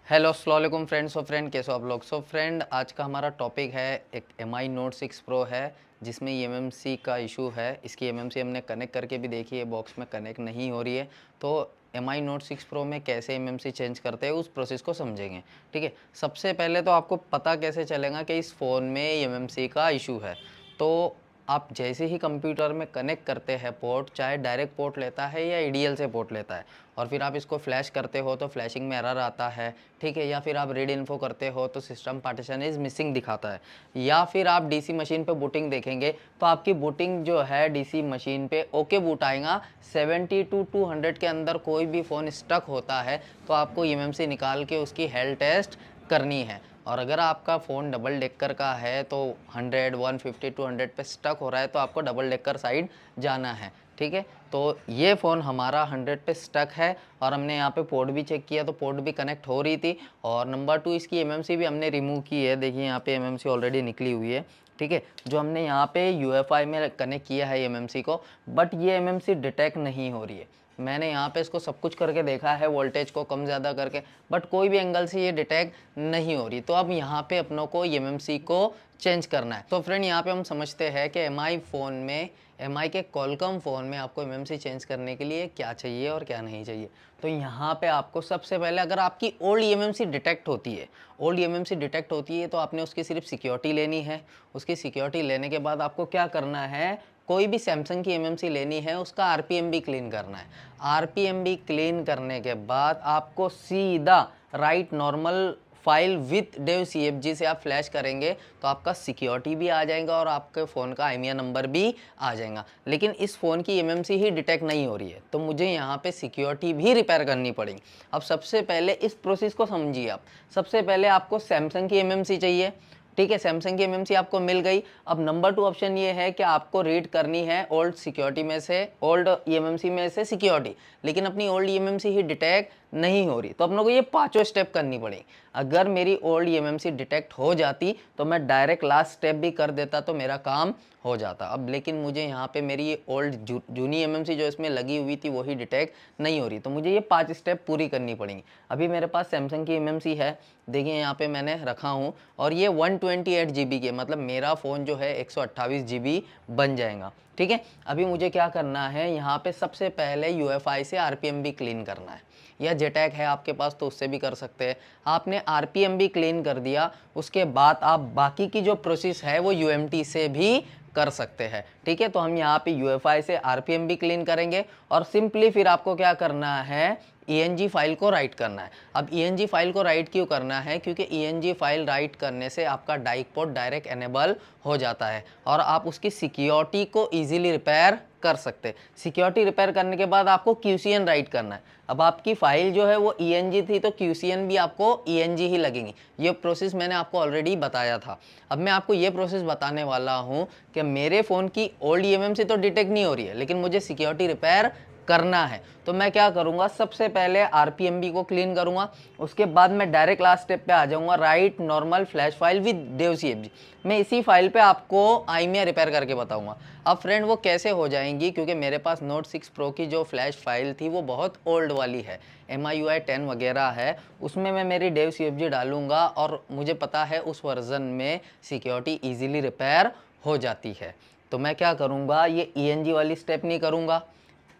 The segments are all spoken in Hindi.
हेलो अस्सलाम वालेकुम फ्रेंड्स। कैसे हो आप लोग। फ्रेंड, आज का हमारा टॉपिक है एक एम आई नोट 6 प्रो है जिसमें एमएमसी का इशू है। इसकी एमएमसी हमने कनेक्ट करके भी देखी है, बॉक्स में कनेक्ट नहीं हो रही है। तो एम आई नोट 6 प्रो में कैसे एमएमसी चेंज करते हैं उस प्रोसेस को समझेंगे। ठीक है, सबसे पहले तो आपको पता कैसे चलेगा कि इस फ़ोन में एमएमसी का इशू है। तो आप जैसे ही कंप्यूटर में कनेक्ट करते हैं पोर्ट, चाहे डायरेक्ट पोर्ट लेता है या ईडीएल से पोर्ट लेता है, और फिर आप इसको फ्लैश करते हो तो फ्लैशिंग में एरर आता है। ठीक है, या फिर आप रीड इन्फो करते हो तो सिस्टम पार्टीशन इज़ मिसिंग दिखाता है। या फिर आप डीसी मशीन पे बूटिंग देखेंगे तो आपकी बूटिंग जो है डीसी मशीन पे ओके बूट आएगा। 70 टू 200 के अंदर कोई भी फ़ोन स्टक होता है तो आपको एमएमसी निकाल के उसकी हेल्थ टेस्ट करनी है। और अगर आपका फ़ोन डबल डेकर का है तो 100, 150, 200 पे स्टक हो रहा है तो आपको डबल डेकर साइड जाना है। ठीक है, तो ये फ़ोन हमारा 100 पे स्टक है और हमने यहाँ पे पोर्ट भी चेक किया तो पोर्ट भी कनेक्ट हो रही थी। और नंबर 2, इसकी एमएमसी भी हमने रिमूव की है। देखिए यहाँ पे एमएमसी ऑलरेडी निकली हुई है। ठीक है, जो हमने यहाँ पे यूएफआई में कनेक्ट किया है एमएमसी को, बट ये एमएमसी डिटेक्ट नहीं हो रही है। मैंने यहाँ पे इसको सब कुछ करके देखा है, वोल्टेज को कम ज़्यादा करके, बट कोई भी एंगल से ये डिटेक्ट नहीं हो रही। तो अब यहाँ पे अपनों को एमएमसी को चेंज करना है। तो फ्रेंड, यहाँ पे हम समझते हैं कि एमआई फ़ोन में, एमआई के कॉलकॉम फ़ोन में आपको एमएमसी चेंज करने के लिए क्या चाहिए और क्या नहीं चाहिए। तो यहाँ पे आपको सबसे पहले, अगर आपकी ओल्ड एमएमसी डिटेक्ट होती है, ओल्ड एमएमसी डिटेक्ट होती है तो आपने उसकी सिर्फ सिक्योरिटी लेनी है। उसकी सिक्योरिटी लेने के बाद आपको क्या करना है, कोई भी सैमसंग की एमएमसी लेनी है, उसका आरपीएम भी क्लीन करना है। आरपीएम भी क्लीन करने के बाद आपको सीधा write normal file with dev CFG से आप फ्लैश करेंगे तो आपका सिक्योरिटी भी आ जाएगा और आपके फ़ोन का आईएमईआई नंबर भी आ जाएगा। लेकिन इस फ़ोन की एमएमसी ही डिटेक्ट नहीं हो रही है तो मुझे यहाँ पे सिक्योरिटी भी रिपेयर करनी पड़ेगी। अब सबसे पहले इस प्रोसेस को समझिए आप। सबसे पहले आपको सैमसंग की एमएमसी चाहिए। ठीक है, सैमसंग की एमएमसी आपको मिल गई। अब नंबर 2 ऑप्शन ये है कि आपको रीड करनी है ओल्ड सिक्योरिटी में से, ओल्ड ईएमएमसी में से सिक्योरिटी, लेकिन अपनी ओल्ड ईएमएमसी ही डिटेक्ट नहीं हो रही। तो अपनों को ये पांचों स्टेप करनी पड़ेगी। अगर मेरी ओल्ड ईएमएमसी डिटेक्ट हो जाती तो मैं डायरेक्ट लास्ट स्टेप भी कर देता तो मेरा काम हो जाता। अब लेकिन मुझे यहाँ पे मेरी ये ओल्ड जूनी एमएमसी जो इसमें लगी हुई थी वही डिटेक्ट नहीं हो रही, तो मुझे ये 5 स्टेप पूरी करनी पड़ेंगी। अभी मेरे पास सैमसंग की एमएमसी है, देखिए यहाँ पे मैंने रखा हूँ, और ये 128 GB की, मतलब मेरा फ़ोन जो है 128 GB बन जाएगा। ठीक है, अभी मुझे क्या करना है, यहाँ पे सबसे पहले यूएफआई से आरपीएम भी क्लीन करना है, या जेटैक है आपके पास तो उससे भी कर सकते हैं। आपने आरपीएम भी क्लीन कर दिया, उसके बाद आप बाकी की जो प्रोसेस है वो यूएमटी से भी कर सकते हैं। ठीक है, तो हम यहाँ पे यूएफआई से आरपीएम भी क्लीन करेंगे और सिंपली फिर आपको क्या करना है, ईएनजी फाइल को राइट करना है। अब ईएनजी फाइल को राइट क्यों करना है, क्योंकि ईएनजी फाइल राइट करने से आपका डाइक पोर्ट डायरेक्ट एनेबल हो जाता है और आप उसकी सिक्योरिटी को इजीली रिपेयर कर सकते हैं। सिक्योरिटी रिपेयर करने के बाद आपको क्यूसीएन राइट करना है। अब आपकी फाइल जो है वो ईएनजी थी तो क्यूसीएन भी आपको ईएनजी ही लगेंगी। ये प्रोसेस मैंने आपको ऑलरेडी बताया था। अब मैं आपको ये प्रोसेस बताने वाला हूँ कि मेरे फ़ोन की ओल्ड ईएमएमसी तो डिटेक्ट नहीं हो रही है लेकिन मुझे सिक्योरिटी रिपेयर करना है। तो मैं क्या करूंगा, सबसे पहले आरपीएमबी को क्लीन करूंगा, उसके बाद मैं डायरेक्ट लास्ट स्टेप पे आ जाऊंगा, write normal flash file with dev CFG. मैं इसी फाइल पे आपको आईएमईआई रिपेयर करके बताऊंगा। अब फ्रेंड वो कैसे हो जाएंगी, क्योंकि मेरे पास नोट 6 प्रो की जो फ्लैश फाइल थी वो बहुत ओल्ड वाली है, MIUI 10 वगैरह है, उसमें मैं मेरी डेव सीएफजी डालूंगा और मुझे पता है उस वर्जन में सिक्योरिटी ईजिली रिपेयर हो जाती है। तो मैं क्या करूँगा, ये ईएनजी वाली स्टेप नहीं करूँगा,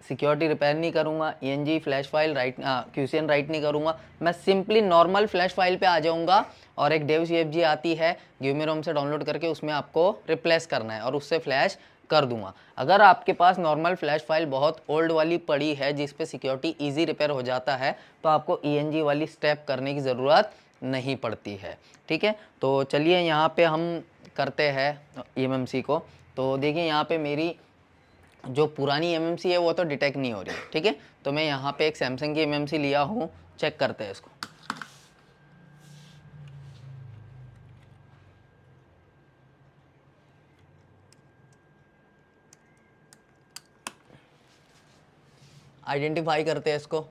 सिक्योरिटी रिपेयर नहीं करूँगा, ईएनजी फ्लैश फाइल राइट, क्यूसीएन राइट नहीं करूँगा, मैं सिंपली नॉर्मल फ्लैश फाइल पे आ जाऊँगा और एक डेव सीएफजी आती है गिव मी रोम से डाउनलोड करके उसमें आपको रिप्लेस करना है और उससे फ्लैश कर दूंगा। अगर आपके पास नॉर्मल फ्लैश फाइल बहुत ओल्ड वाली पड़ी है जिस पे सिक्योरिटी ईजी रिपेयर हो जाता है तो आपको ईएनजी वाली स्टेप करने की ज़रूरत नहीं पड़ती है। ठीक है, तो चलिए यहाँ पे हम करते हैं ईएमएमसी को। तो देखिए यहाँ पे मेरी जो पुरानी एमएमसी है वो तो डिटेक्ट नहीं हो रही। ठीक है, तो मैं यहाँ पे एक सैमसंग की एमएमसी लिया हूँ, चेक करते हैं इसको। आइडेंटिफाई करते हैं इसको।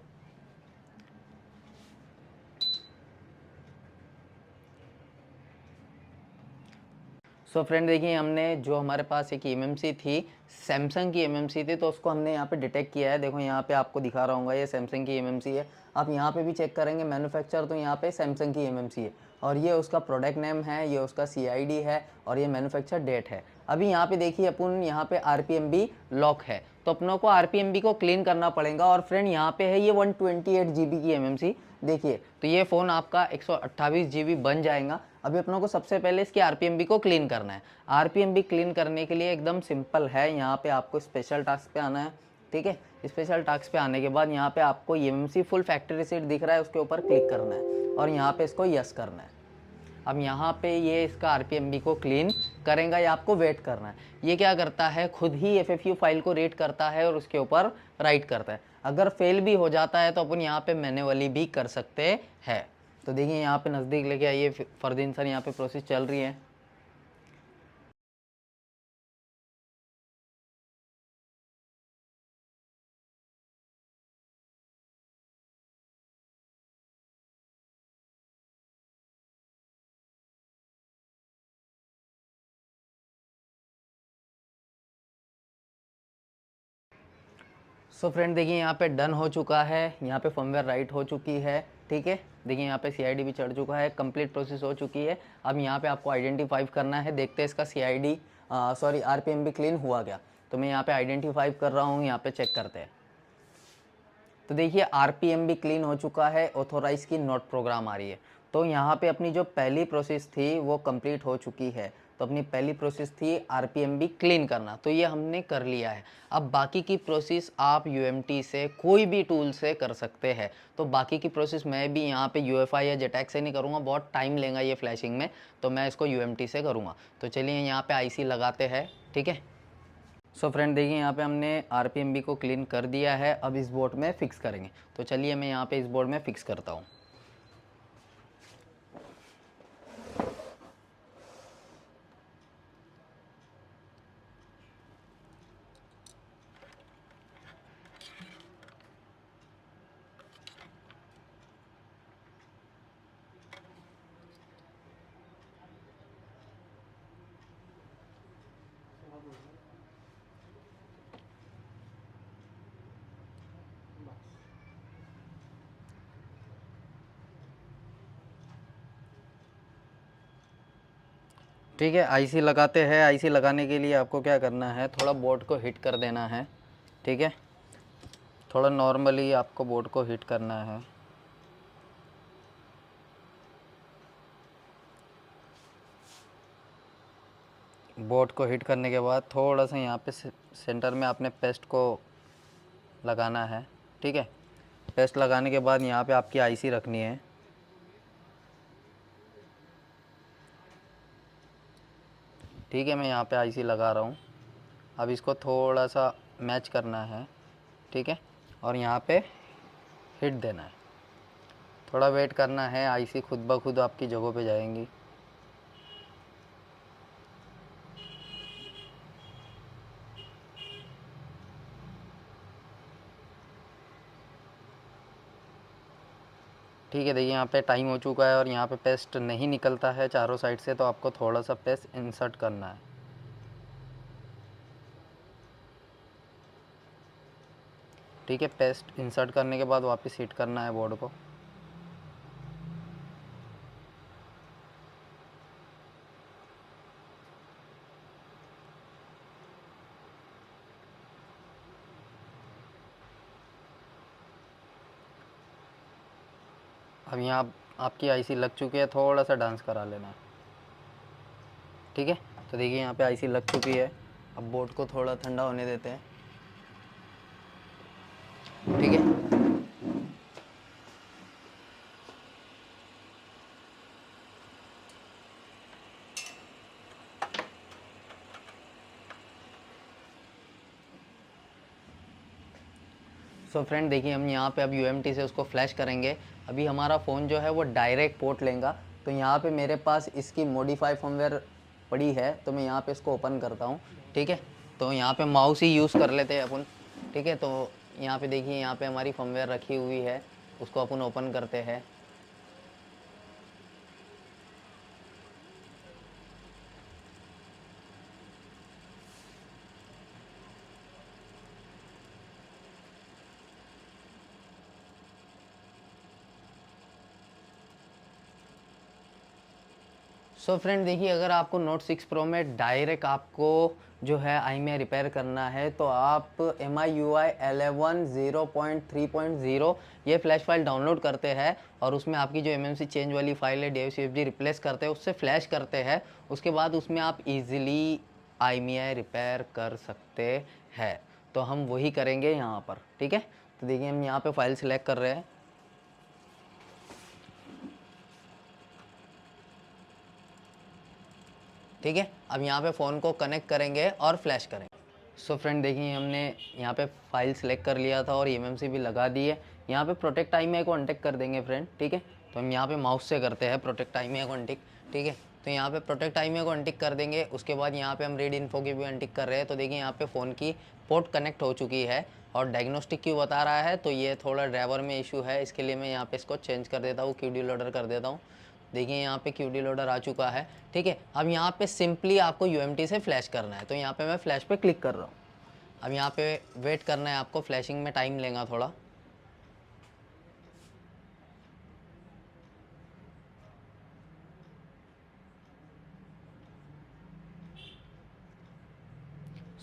सो फ्रेंड देखिए, हमने जो हमारे पास एक एमएमसी थी, सैमसंग की एमएमसी थी, तो उसको हमने यहाँ पे डिटेक्ट किया है। देखो यहाँ पे आपको दिखा रहा हूँ, ये सैमसंग की एमएमसी है। आप यहाँ पे भी चेक करेंगे मैन्युफैक्चर, तो यहाँ पे सैमसंग की एमएमसी है और ये उसका प्रोडक्ट नेम है, ये उसका सीआईडी है और ये मैन्युफैक्चर डेट है। अभी यहाँ पे देखिए अपन यहाँ पे आरपीएमबी लॉक है, तो अपनों को आरपीएमबी को क्लीन करना पड़ेगा। और फ्रेंड यहाँ पे है ये 128 जीबी की एमएमसी। देखिए तो ये फ़ोन आपका 128 जीबी बन जाएगा। अभी अपनों को सबसे पहले इसकी आरपीएमबी को क्लीन करना है। आरपीएमबी क्लीन करने के लिए एकदम सिंपल है, यहाँ पे आपको स्पेशल टास्क पे आना है। ठीक है, स्पेशल टास्क पे आने के बाद यहाँ पे आपको एमएमसी फुल फैक्ट्री रीसेट दिख रहा है, उसके ऊपर क्लिक करना है और यहाँ पे इसको यस करना है। अब यहाँ पे ये इसका आरपीएमबी को क्लीन करेगा या आपको वेट करना है। ये क्या करता है, खुद ही एफएफयू फाइल को रीड करता है और उसके ऊपर राइट करता है। अगर फेल भी हो जाता है तो अपन यहाँ पे मैन्युअली भी कर सकते हैं। तो देखिए यहाँ पे नज़दीक लेके आइए, फरदीन सर यहाँ पे प्रोसेस चल रही है। सो फ्रेंड देखिए यहाँ पे डन हो चुका है, यहाँ पे फर्मवेयर राइट हो चुकी है। ठीक है, देखिए यहाँ पे सीआईडी भी चढ़ चुका है, कंप्लीट प्रोसेस हो चुकी है। अब यहाँ पे आपको आइडेंटिफाई करना है, देखते हैं इसका सीआईडी सॉरी आरपीएमबी क्लीन हुआ क्या। तो मैं यहाँ पे आइडेंटिफाई कर रहा हूँ, यहाँ पे चेक करते हैं। तो देखिए आरपीएमबी क्लीन हो चुका है, ऑथोराइज की नोट प्रोग्राम आ रही है। तो यहाँ पे अपनी जो पहली प्रोसेस थी वो कंप्लीट हो चुकी है। तो अपनी पहली प्रोसेस थी आरपीएमबी क्लीन करना, तो ये हमने कर लिया है। अब बाकी की प्रोसेस आप यूएमटी से कोई भी टूल से कर सकते हैं। तो बाकी की प्रोसेस मैं भी यहाँ पे यूएफआई या जेटैक से नहीं करूँगा, बहुत टाइम लेगा ये फ्लैशिंग में, तो मैं इसको यूएमटी से करूँगा। तो चलिए यहाँ पे आईसी लगाते हैं। ठीक है, सो फ्रेंड देखिए यहाँ पे हमने आरपीएमबी को क्लीन कर दिया है, अब इस बोर्ड में फ़िक्स करेंगे। तो चलिए मैं यहाँ पे इस बोर्ड में फ़िक्स करता हूँ। ठीक है, आईसी लगाते हैं। आईसी लगाने के लिए आपको क्या करना है, थोड़ा बोर्ड को हिट कर देना है। ठीक है, थोड़ा नॉर्मली आपको बोर्ड को हिट करना है। बोर्ड को हिट करने के बाद थोड़ा सा यहाँ पे सेंटर में आपने पेस्ट को लगाना है। ठीक है, पेस्ट लगाने के बाद यहाँ पे आपकी आईसी रखनी है। ठीक है, मैं यहाँ पे आईसी लगा रहा हूँ। अब इसको थोड़ा सा मैच करना है। ठीक है, और यहाँ पे हिट देना है। थोड़ा वेट करना है, आईसी खुद ब खुद आपकी जगह पे जाएंगी। ठीक है, देखिए यहाँ पे टाइम हो चुका है और यहाँ पे पेस्ट नहीं निकलता है चारों साइड से, तो आपको थोड़ा सा पेस्ट इंसर्ट करना है। ठीक है, पेस्ट इंसर्ट करने के बाद वापस हिट करना है बोर्ड को। अब यहाँ आपकी आईसी लग चुकी है, थोड़ा सा डांस करा लेना है। ठीक है, तो देखिए यहाँ पे आईसी लग चुकी है। अब बोर्ड को थोड़ा ठंडा होने देते हैं। ठीक है, सो फ्रेंड देखिए हम यहाँ पे अब यूएमटी से उसको फ्लैश करेंगे। अभी हमारा फ़ोन जो है वो डायरेक्ट पोर्ट लेगा। तो यहाँ पे मेरे पास इसकी मॉडिफाई फर्मवेयर पड़ी है, तो मैं यहाँ पे इसको ओपन करता हूँ। ठीक है, तो यहाँ पे माउस ही यूज़ कर लेते हैं अपन। ठीक है, तो यहाँ पे देखिए यहाँ पे हमारी फर्मवेयर रखी हुई है, उसको अपन ओपन करते हैं। सो फ्रेंड देखिए, अगर आपको नोट 6 प्रो में डायरेक्ट आपको जो है IMEI रिपेयर करना है तो आप MIUI 11 0.3.0 ये फ्लैश फाइल डाउनलोड करते हैं और उसमें आपकी जो MMC चेंज वाली फाइल है DFCFG रिप्लेस करते हैं, उससे फ्लैश करते हैं। उसके बाद उसमें आप इजीली IMEI रिपेयर कर सकते हैं। तो हम वही करेंगे यहाँ पर, ठीक है। तो देखिए हम यहाँ पे फाइल सिलेक्ट कर रहे हैं, ठीक है। अब यहाँ पे फ़ोन को कनेक्ट करेंगे और फ्लैश करेंगे। सो फ्रेंड देखिए, हमने यहाँ पे फाइल सिलेक्ट कर लिया था और MMC भी लगा दी है। यहाँ पे प्रोटेक्ट IMEI को अनटिक कर देंगे फ्रेंड, ठीक है। तो हम यहाँ पे माउस से करते हैं प्रोटेक्ट IMEI को अनटिक, ठीक है। तो यहाँ पे प्रोटेक्ट IMEI को अनटिक कर देंगे। उसके बाद यहाँ पे हम रीड इन्फो की भी अनटिक कर रहे हैं। तो देखिए यहाँ पे फ़ोन की पोर्ट कनेक्ट हो चुकी है और डायग्नोस्टिक क्यों बता रहा है, तो ये थोड़ा ड्राइवर में इशू है, इसके लिए मैं यहाँ पे इसको चेंज कर देता हूँ, QD लोडर कर देता हूँ। देखिए यहाँ पे QD लोडर आ चुका है, ठीक है। अब यहाँ पे सिंपली आपको UMT से फ्लैश करना है। तो यहाँ पे मैं फ्लैश पे क्लिक कर रहा हूँ। अब यहाँ पे वेट करना है आपको, फ्लैशिंग में टाइम लेगा थोड़ा।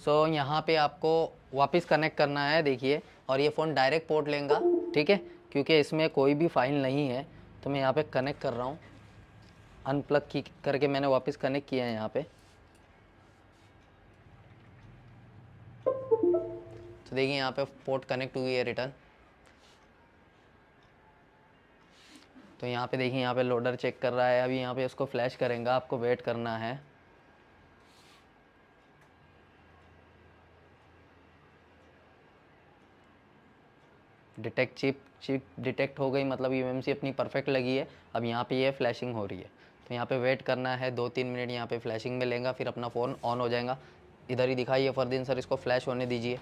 सो यहाँ पे आपको वापस कनेक्ट करना है, देखिए। और ये फ़ोन डायरेक्ट पोर्ट लेगा, ठीक है, क्योंकि इसमें कोई भी फाइल नहीं है। तो मैं यहाँ पे कनेक्ट कर रहा हूँ, अनप्लग की करके मैंने वापस कनेक्ट किया है यहाँ पे। तो देखिए यहाँ पे पोर्ट कनेक्ट हुई है रिटर्न। तो यहाँ पे देखिए, यहाँ पे लोडर चेक कर रहा है। अभी यहाँ पे उसको फ्लैश करेंगे, आपको वेट करना है। डिटेक्ट चिप डिटेक्ट हो गई, मतलब MMC अपनी परफेक्ट लगी है। अब यहाँ पे ये फ्लैशिंग हो रही है। तो यहाँ पे वेट करना है 2-3 मिनट, यहाँ पे फ्लैशिंग में लेगा, फिर अपना फ़ोन ऑन हो जाएगा। इधर ही दिखाइए फरदीन सर, इसको फ्लैश होने दीजिए।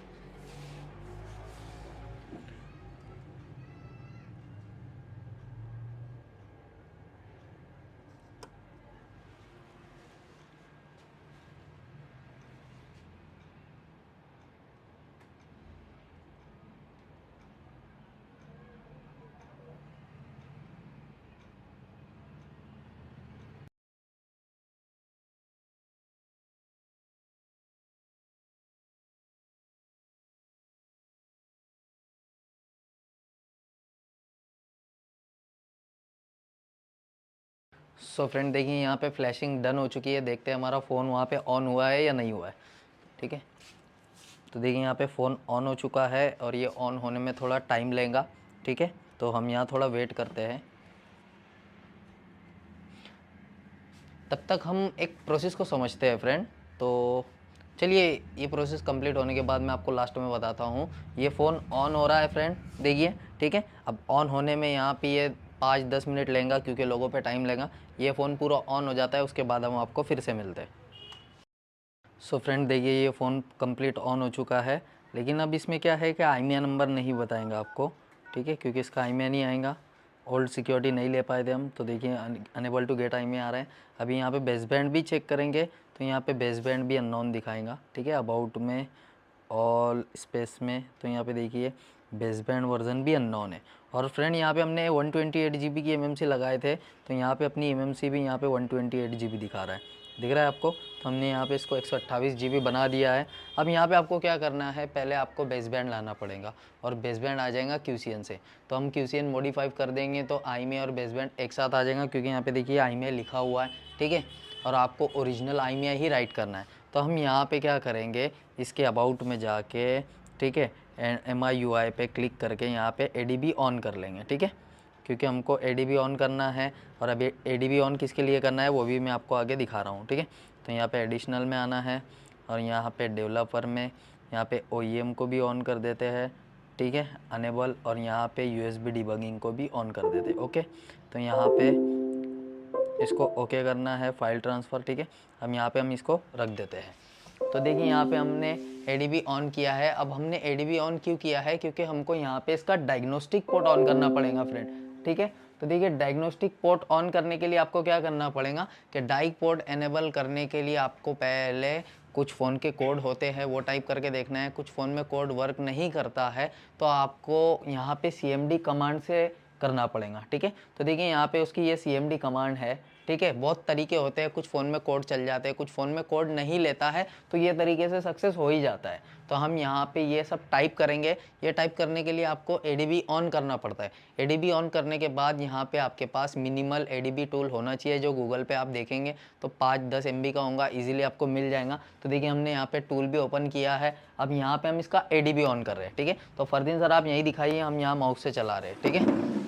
सो फ्रेंड देखिए, यहाँ पे फ्लैशिंग डन हो चुकी है। देखते हैं हमारा फ़ोन वहाँ पे ऑन हुआ है या नहीं हुआ है, ठीक है। तो देखिए यहाँ पे फ़ोन ऑन हो चुका है और ये ऑन होने में थोड़ा टाइम लेगा, ठीक है। तो हम यहाँ थोड़ा वेट करते हैं। तब तक हम एक प्रोसेस को समझते हैं फ्रेंड। तो चलिए, ये प्रोसेस कंप्लीट होने के बाद मैं आपको लास्ट में बताता हूँ। ये फ़ोन ऑन हो रहा है फ्रेंड, देखिए, ठीक है। अब ऑन होने में यहाँ पे ये 5-10 मिनट लेगा, क्योंकि लोगों पे टाइम लेगा। ये फ़ोन पूरा ऑन हो जाता है, उसके बाद हम आपको फिर से मिलते हैं। सो फ्रेंड देखिए, ये फ़ोन कंप्लीट ऑन हो चुका है, लेकिन अब इसमें क्या है कि IMEI नंबर नहीं बताएंगा आपको, ठीक है, क्योंकि इसका IMEI नहीं आएगा। ओल्ड सिक्योरिटी नहीं ले पाए थे हम। तो देखिए अनेबल टू गेट IMEI आ रहा है। अभी यहाँ पे बेस बैंड भी चेक करेंगे, तो यहाँ पे बेस बैंड भी अननोन दिखाएगा, ठीक है। अबाउट में ऑल स्पेस में तो यहाँ पे देखिए बेस बैंड वर्जन भी अननोन है। और फ्रेंड यहाँ पे हमने 128 GB की MMC लगाए थे, तो यहाँ पे अपनी MMC भी यहाँ पे 128 GB दिखा रहा है, दिख रहा है आपको। तो हमने यहाँ पे इसको 128 GB बना दिया है। अब यहाँ पे आपको क्या करना है, पहले आपको बेस बैंड लाना पड़ेगा और बेस बैंड आ जाएगा QCN से। तो हम QCN मॉडिफाई कर देंगे तो IMEI और बेस बैंड एक साथ आ जाएगा, क्योंकि यहाँ पे देखिए IMEI लिखा हुआ है, ठीक है। और आपको ओरिजिनल IMEI ही राइट करना है। तो हम यहाँ पे क्या करेंगे, इसके अबाउट में जाके, ठीक है, MIUI पे क्लिक करके यहाँ पे ADB ऑन कर लेंगे, ठीक है, क्योंकि हमको ADB ऑन करना है। और अभी ADB ऑन किसके लिए करना है वो भी मैं आपको आगे दिखा रहा हूँ, ठीक है। तो यहाँ पे एडिशनल में आना है और यहाँ पे डेवलपर में यहाँ पे OEM को भी ऑन कर देते हैं, ठीक है, अनेबल। और यहाँ पे USB डिबगिंग को भी ऑन कर देते हैं, ओके। तो यहाँ पे इसको ओके करना है, फाइल ट्रांसफ़र, ठीक है। हम यहाँ पे हम इसको रख देते हैं। तो देखिए यहाँ पे हमने ADB ऑन किया है। अब हमने ADB ऑन क्यों किया है, क्योंकि हमको यहाँ पे इसका डायग्नोस्टिक पोर्ट ऑन करना पड़ेगा फ्रेंड, ठीक है। तो देखिए डायग्नोस्टिक पोर्ट ऑन करने के लिए आपको क्या करना पड़ेगा कि डाइक पोर्ट एनेबल करने के लिए आपको पहले कुछ फ़ोन के कोड होते हैं वो टाइप करके देखना है। कुछ फ़ोन में कोड वर्क नहीं करता है तो आपको यहाँ पे CMD कमांड से करना पड़ेगा, ठीक है। तो देखिए यहाँ पे उसकी ये CMD कमांड है, ठीक है, बहुत तरीके होते हैं, कुछ फ़ोन में कोड चल जाते हैं, कुछ फ़ोन में कोड नहीं लेता है, तो ये तरीके से सक्सेस हो ही जाता है। तो हम यहाँ पे ये सब टाइप करेंगे। ये टाइप करने के लिए आपको एडीबी ऑन करना पड़ता है। एडीबी ऑन करने के बाद यहाँ पे आपके पास मिनिमल एडीबी टूल होना चाहिए, जो गूगल पे आप देखेंगे तो 5-10 एमबी का होगा, ईजिली आपको मिल जाएगा। तो देखिए हमने यहाँ पे टूल भी ओपन किया है। अब यहाँ पे हम इसका एडीबी ऑन कर रहे हैं, ठीक है। तो फरदीन सर आप यही दिखाइए, हम यहाँ माउस से चला रहे हैं, ठीक है।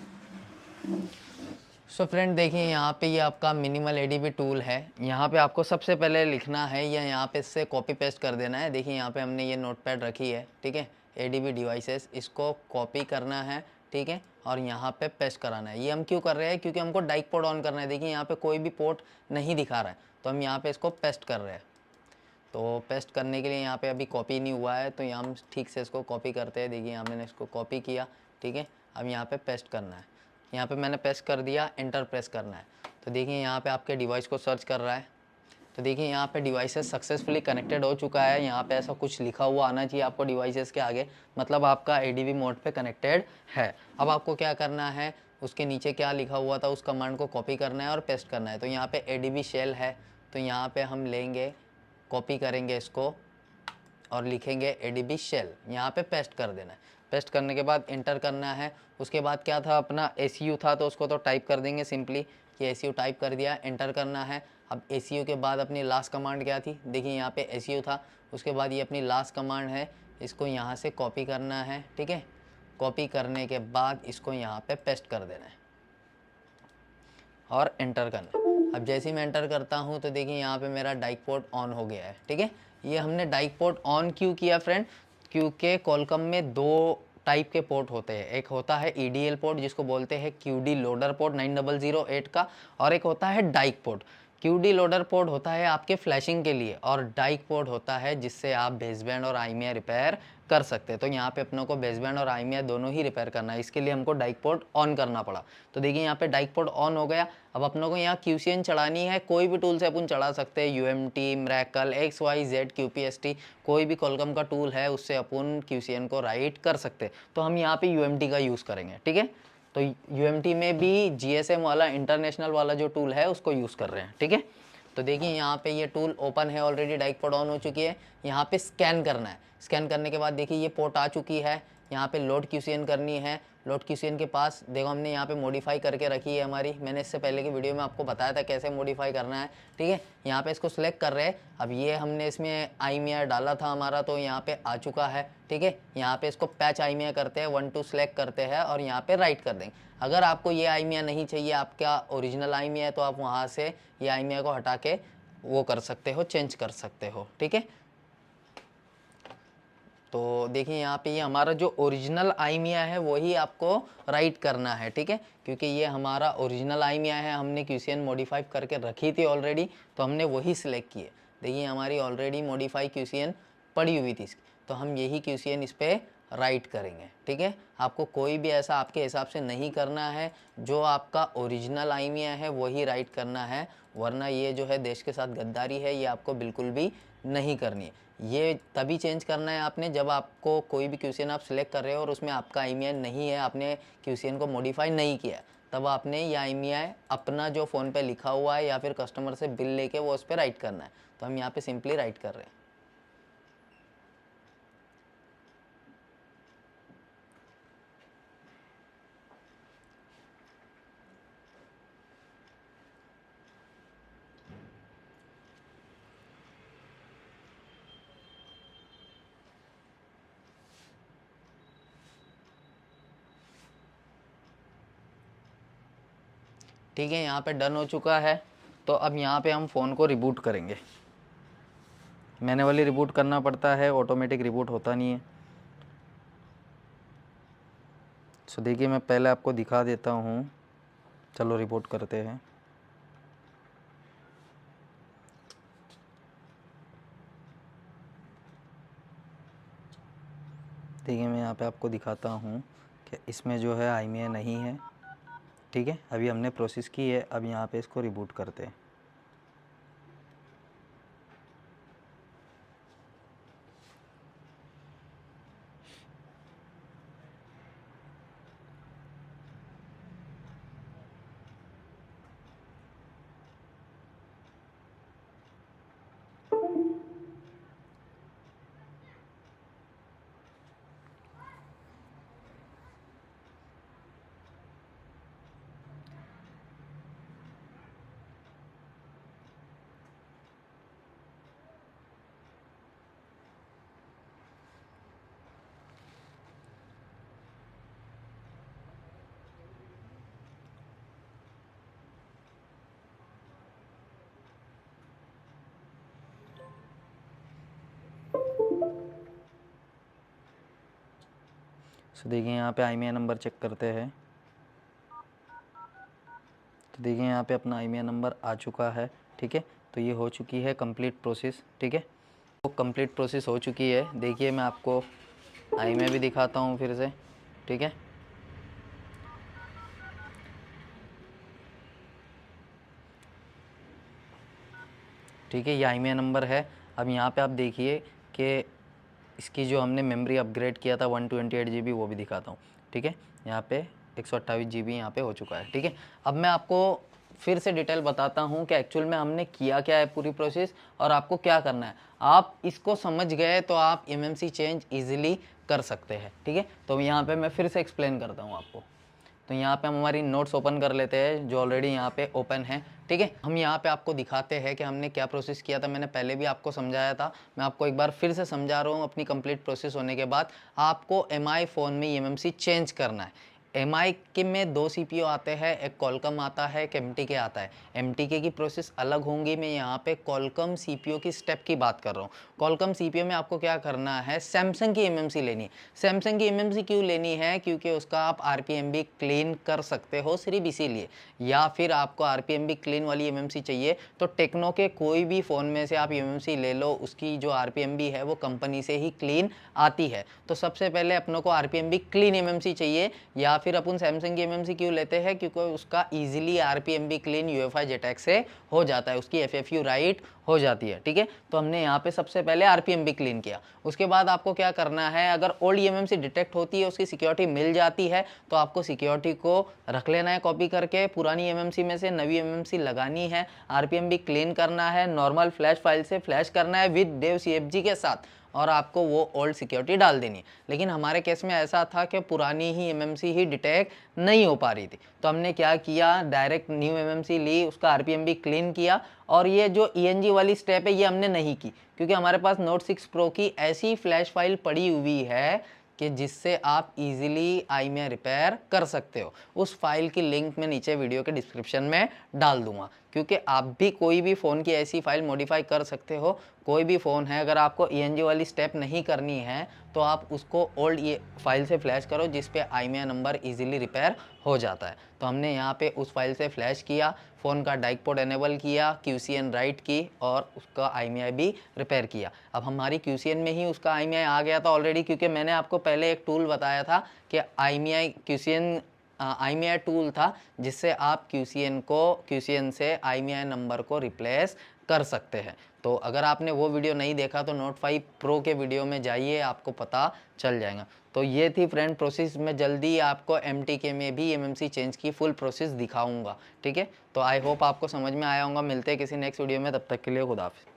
सो फ्रेंड देखिए यहाँ पे ये आपका मिनिमल एडीबी टूल है। यहाँ पे आपको सबसे पहले लिखना है या यहाँ पे इससे कॉपी पेस्ट कर देना है। देखिए यहाँ पे हमने ये नोटपैड रखी है, ठीक है। एडीबी डिवाइसेस, इसको कॉपी करना है, ठीक है, और यहाँ पे पेस्ट कराना है। ये हम क्यों कर रहे हैं, क्योंकि हमको डाइक पोर्ट ऑन करना है। देखिए यहाँ पे कोई भी पोर्ट नहीं दिखा रहा है, तो हम यहाँ पे इसको पेस्ट कर रहे हैं। तो पेस्ट करने के लिए यहाँ पे अभी कॉपी नहीं हुआ है, तो यहाँ हम ठीक से इसको कॉपी करते हैं। देखिए यहाँ मैंने इसको कॉपी किया, ठीक है। अब यहाँ पे पेस्ट करना है। यहाँ पे मैंने पेस्ट कर दिया, एंटर प्रेस करना है। तो देखिए यहाँ पे आपके डिवाइस को सर्च कर रहा है। तो देखिए यहाँ पे डिवाइसेस सक्सेसफुली कनेक्टेड हो चुका है। यहाँ पे ऐसा कुछ लिखा हुआ आना चाहिए आपको डिवाइसेस के आगे, मतलब आपका एडीबी मोड पे कनेक्टेड है। अब आपको क्या करना है, उसके नीचे क्या लिखा हुआ था उस कमांड को कॉपी करना है और पेस्ट करना है। तो यहाँ पे एडीबी शेल है, तो यहाँ पे हम लेंगे, कॉपी करेंगे इसको और लिखेंगे एडीबी शेल, यहाँ पे पेस्ट कर देना है। पेस्ट करने के बाद इंटर करना है। उसके बाद क्या था, अपना एसयू था, तो उसको तो टाइप कर देंगे सिंपली कि एसयू टाइप कर दिया, इंटर करना है। अब एसयू के बाद अपनी लास्ट कमांड क्या थी, देखिए यहाँ पे एसयू था, उसके बाद ये अपनी लास्ट कमांड है, इसको यहाँ से कॉपी करना है, ठीक है। कॉपी करने के बाद इसको यहाँ पे पेस्ट कर देना है और एंटर करना। अब जैसे ही मैं एंटर करता हूँ तो देखिए यहाँ पे मेरा डाइक पोर्ट ऑन हो गया है, ठीक है। ये हमने डाइक पोर्ट ऑन क्यों किया फ्रेंड, क्योंकि कॉलकम में दो टाइप के पोर्ट होते हैं। एक होता है ईडीएल पोर्ट, जिसको बोलते हैं क्यूडी लोडर पोर्ट 9008 का, और एक होता है diag port. QD loader port होता है आपके फ्लैशिंग के लिए, और डाइक पोर्ट होता है जिससे आप बेसबैंड और आईमिया रिपेयर कर सकते हैं। तो यहाँ पे अपनों को बेसबैंड और आईमिया दोनों ही रिपेयर करना है, इसके लिए हमको डाइक पोर्ट ऑन करना पड़ा। तो देखिए यहाँ पे डाइक पोर्ट ऑन हो गया। अब अपनों को यहाँ क्यूसीएन चढ़ानी है, कोई भी टूल से अपन चढ़ा सकते हैं, यूएमटी, मिरेकल, XYZ, QPST, कोई भी कॉलकम का टूल है उससे अपन क्यूसीएन को राइट कर सकते हैं। तो हम यहाँ पे यूएमटी का यूज़ करेंगे, ठीक है। तो यूएमटी में भी जीएसएम वाला इंटरनेशनल वाला जो टूल है उसको यूज़ कर रहे हैं, ठीक है। तो देखिए यहाँ पे ये टूल ओपन है ऑलरेडी, डाइक पोर्ट ऑन हो चुकी है। यहाँ पे स्कैन करना है। स्कैन करने के बाद देखिए ये पोर्ट आ चुकी है। यहाँ पे लोड क्यूसीएन करनी है। लोड क्यूसीएन के पास देखो हमने यहाँ पे मॉडिफाई करके रखी है हमारी, मैंने इससे पहले की वीडियो में आपको बताया था कैसे मॉडिफाई करना है, ठीक है। यहाँ पे इसको सिलेक्ट कर रहे हैं। अब ये हमने इसमें आईमिया डाला था हमारा, तो यहाँ पे आ चुका है, ठीक है। यहाँ पे इसको पैच आईमिया करते हैं, 1-2 सेलेक्ट करते हैं और यहाँ पे राइट कर देंगे। अगर आपको ये आईमिया नहीं चाहिए, आपका ओरिजिनल आईमिया है, तो आप वहाँ से ये आईमिया को हटा के वो कर सकते हो, चेंज कर सकते हो, ठीक है। तो देखिए यहाँ पे ये हमारा जो ओरिजिनल आईमिया है वही आपको राइट करना है, ठीक है, क्योंकि ये हमारा ओरिजिनल आईमिया है, हमने क्यूसीएन मॉडिफाई करके रखी थी ऑलरेडी, तो हमने वही सिलेक्ट किए। देखिए हमारी ऑलरेडी मॉडिफाई क्यूसीएन पड़ी हुई थी, तो हम यही क्यूसीएन इस पर राइट करेंगे, ठीक है। आपको कोई भी ऐसा आपके हिसाब से नहीं करना है, जो आपका ओरिजिनल आईमिया है वही राइट करना है, वरना ये जो है देश के साथ गद्दारी है, ये आपको बिल्कुल भी नहीं करनी है। ये तभी चेंज करना है आपने जब आपको कोई भी क्यूसीएन आप सिलेक्ट कर रहे हो और उसमें आपका आईमिया नहीं है, आपने क्यूसीएन को मॉडिफाई नहीं किया, तब आपने ये आईमिया अपना जो फ़ोन पे लिखा हुआ है या फिर कस्टमर से बिल लेके वो उस पर राइट करना है। तो हम यहाँ पे सिंपली राइट कर रहे हैं। ठीक है, यहाँ पे डन हो चुका है। तो अब यहाँ पे हम फ़ोन को रिबूट करेंगे। मैन्युअली रिबूट करना पड़ता है, ऑटोमेटिक रिबूट होता नहीं है। सो देखिए मैं पहले आपको दिखा देता हूँ, चलो रिबूट करते हैं। देखिए मैं यहाँ पे आपको दिखाता हूँ कि इसमें जो है आईमिया नहीं है, ठीक है। अभी हमने प्रोसेस की है, अब यहाँ पे इसको रिबूट करते हैं। तो देखिए यहाँ पे IMEI नंबर चेक करते हैं। तो देखिए यहाँ पे अपना IMEI नंबर आ चुका है, ठीक है। तो ये हो चुकी है कंप्लीट प्रोसेस, ठीक है। तो कंप्लीट प्रोसेस हो चुकी है। देखिए मैं आपको IMEI भी दिखाता हूँ फिर से, ठीक है। ठीक है, ये IMEI नंबर है। अब यहाँ पे आप देखिए कि इसकी जो हमने मेमोरी अपग्रेड किया था 128 GB, वो भी दिखाता हूँ, ठीक है। यहाँ पे 128 GB यहाँ पे हो चुका है, ठीक है। अब मैं आपको फिर से डिटेल बताता हूँ कि एक्चुअल में हमने किया क्या है पूरी प्रोसेस और आपको क्या करना है। आप इसको समझ गए तो आप MMC चेंज ईजिली कर सकते हैं, ठीक है। तो यहाँ पे मैं फिर से एक्सप्लेन करता हूँ आपको। तो यहाँ पे हम हमारी नोट्स ओपन कर लेते हैं जो ऑलरेडी यहाँ पे ओपन है, ठीक है। हम यहाँ पे आपको दिखाते हैं कि हमने क्या प्रोसेस किया था। मैंने पहले भी आपको समझाया था, मैं आपको एक बार फिर से समझा रहा हूँ। अपनी कंप्लीट प्रोसेस होने के बाद आपको MI फ़ोन में MMC चेंज करना है। MI के में 2 CPU आते हैं, एक कॉलकम आता है, एक MTK आता है। MTK की प्रोसेस अलग होंगी। मैं यहाँ पे कॉलकम CPU की स्टेप की बात कर रहा हूँ। कॉलकम CPU में आपको क्या करना है, सैमसंग की MMC लेनी है। सैमसंग की MMC क्यों लेनी है, क्योंकि उसका आप RPM भी क्लीन कर सकते हो सिर्फ इसीलिए। या फिर आपको RPM भी क्लीन वाली MMC चाहिए तो टेक्नो के कोई भी फ़ोन में से आप MMC ले लो, उसकी जो RPM भी है वो कंपनी से ही क्लीन आती है। तो सबसे पहले अपनों को RPM भी क्लीन MMC चाहिए। या फिर अपन सैमसंग की MMC क्यों लेते हैं, क्योंकि उसका ईजिली RPM भी क्लीन UEFI JTAG से हो जाता है, उसकी FFU राइट हो जाती है, ठीक है। तो हमने यहाँ पे सबसे पहले RPM भी क्लीन किया। उसके बाद आपको क्या करना है, अगर ओल्ड MMC डिटेक्ट होती है, उसकी सिक्योरिटी मिल जाती है, तो आपको सिक्योरिटी को रख लेना है कॉपी करके। पुरानी MMC में से नवी MMC लगानी है, RPM भी क्लीन करना है, नॉर्मल फ्लैश फाइल से फ्लैश करना है विद डेव CFG के साथ, और आपको वो ओल्ड सिक्योरिटी डाल देनी है। लेकिन हमारे केस में ऐसा था कि पुरानी ही MMC ही डिटेक्ट नहीं हो पा रही थी, तो हमने क्या किया, डायरेक्ट न्यू MMC ली, उसका RPM भी क्लीन किया। और ये जो ENG वाली स्टेप है ये हमने नहीं की, क्योंकि हमारे पास नोट 6 प्रो की ऐसी फ्लैश फाइल पड़ी हुई है कि जिससे आप इजीली IMEI रिपेयर कर सकते हो। उस फाइल की लिंक मैं नीचे वीडियो के डिस्क्रिप्शन में डाल दूंगा, क्योंकि आप भी कोई भी फ़ोन की ऐसी फाइल मॉडिफाई कर सकते हो। कोई भी फ़ोन है, अगर आपको ENG वाली स्टेप नहीं करनी है तो आप उसको ओल्ड ये फाइल से फ्लैश करो, जिस पे IMEI नंबर इजीली रिपेयर हो जाता है। तो हमने यहाँ पे उस फाइल से फ्लैश किया, फ़ोन का डाइक पोर्ट एनेबल किया, QCN राइट की और उसका IMEI भी रिपेयर किया। अब हमारी QCN में ही उसका IMEI आ गया था ऑलरेडी, क्योंकि मैंने आपको पहले एक टूल बताया था कि IMEI QCN IMEI टूल था, जिससे आप QCN से IMEI नंबर को रिप्लेस कर सकते हैं। तो अगर आपने वो वीडियो नहीं देखा तो नोट 5 प्रो के वीडियो में जाइए, आपको पता चल जाएगा। तो ये थी फ्रेंड प्रोसेस। मैं जल्दी आपको MTK में भी MMC चेंज की फुल प्रोसेस दिखाऊंगा, ठीक है। तो आई होप आपको समझ में आया होगा। मिलते हैं किसी नेक्स्ट वीडियो में, तब तक के लिए खुदा हाफिज़।